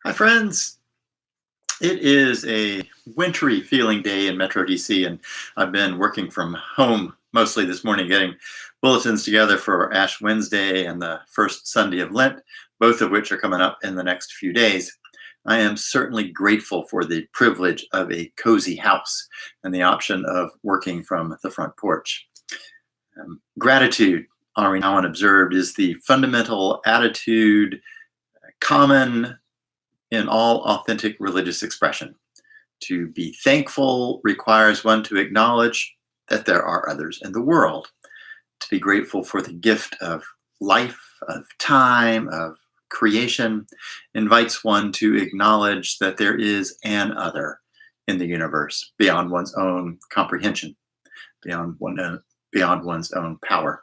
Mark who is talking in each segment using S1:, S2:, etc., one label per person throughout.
S1: Hi, friends. It is a wintry feeling day in Metro DC, and I've been working from home mostly this morning, getting bulletins together for Ash Wednesday and the first Sunday of Lent, both of which are coming up in the next few days. I am certainly grateful for the privilege of a cozy house and the option of working from the front porch. Gratitude, honoring now and observed, is the fundamental attitude common in all authentic religious expression. To be thankful requires one to acknowledge that there are others in the world. To be grateful for the gift of life, of time, of creation invites one to acknowledge that there is an other in the universe beyond one's own comprehension, beyond one's own power.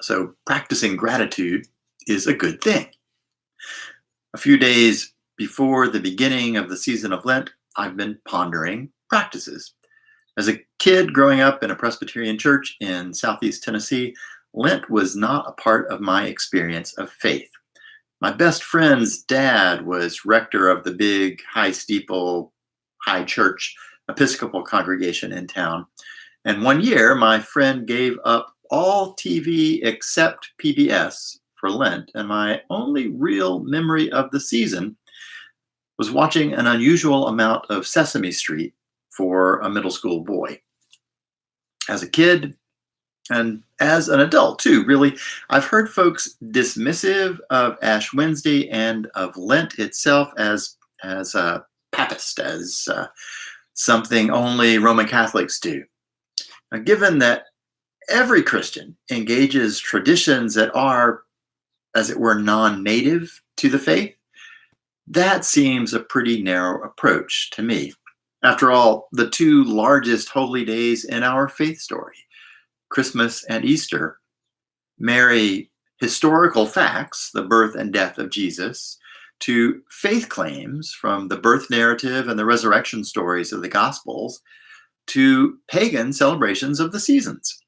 S1: So practicing gratitude is a good thing. A few days before the beginning of the season of Lent, I've been pondering practices. As a kid growing up in a Presbyterian church in Southeast Tennessee, Lent was not a part of my experience of faith. My best friend's dad was rector of the big, high steeple, high church Episcopal congregation in town. And one year, my friend gave up all TV except PBS for Lent, and my only real memory of the season was watching an unusual amount of Sesame Street for a middle school boy. As a kid, and as an adult too, really, I've heard folks dismissive of Ash Wednesday and of Lent itself as papist, as something only Roman Catholics do. Now, given that every Christian engages traditions that are, as it were, non-native to the faith, that seems a pretty narrow approach to me. After all, the two largest holy days in our faith story, Christmas and Easter, marry historical facts, the birth and death of Jesus, to faith claims from the birth narrative and the resurrection stories of the Gospels, to pagan celebrations of the seasons.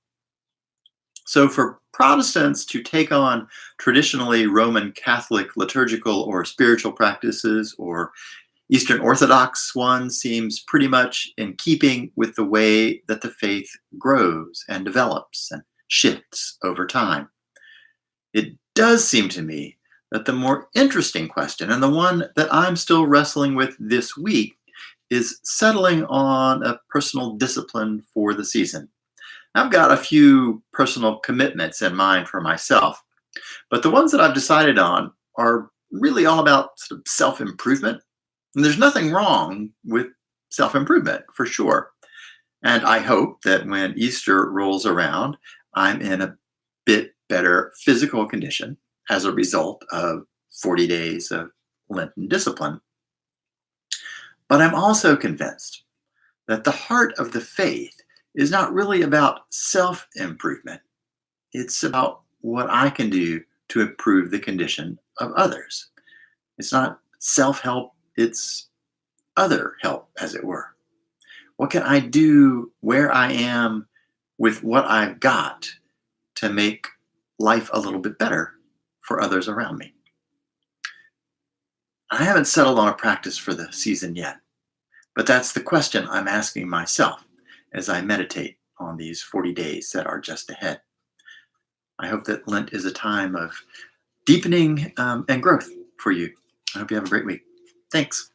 S1: So for Protestants to take on traditionally Roman Catholic liturgical or spiritual practices, or Eastern Orthodox ones, seems pretty much in keeping with the way that the faith grows and develops and shifts over time. It does seem to me that the more interesting question, and the one that I'm still wrestling with this week, is settling on a personal discipline for the season. I've got a few personal commitments in mind for myself, but the ones that I've decided on are really all about sort of self-improvement. And there's nothing wrong with self-improvement, for sure. And I hope that when Easter rolls around, I'm in a bit better physical condition as a result of 40 days of Lenten discipline. But I'm also convinced that the heart of the faith is not really about self-improvement. It's about what I can do to improve the condition of others. It's not self-help, it's other help, as it were. What can I do where I am with what I've got to make life a little bit better for others around me? I haven't settled on a practice for the season yet, but that's the question I'm asking myself as I meditate on these 40 days that are just ahead. I hope that Lent is a time of deepening and growth for you. I hope you have a great week. Thanks.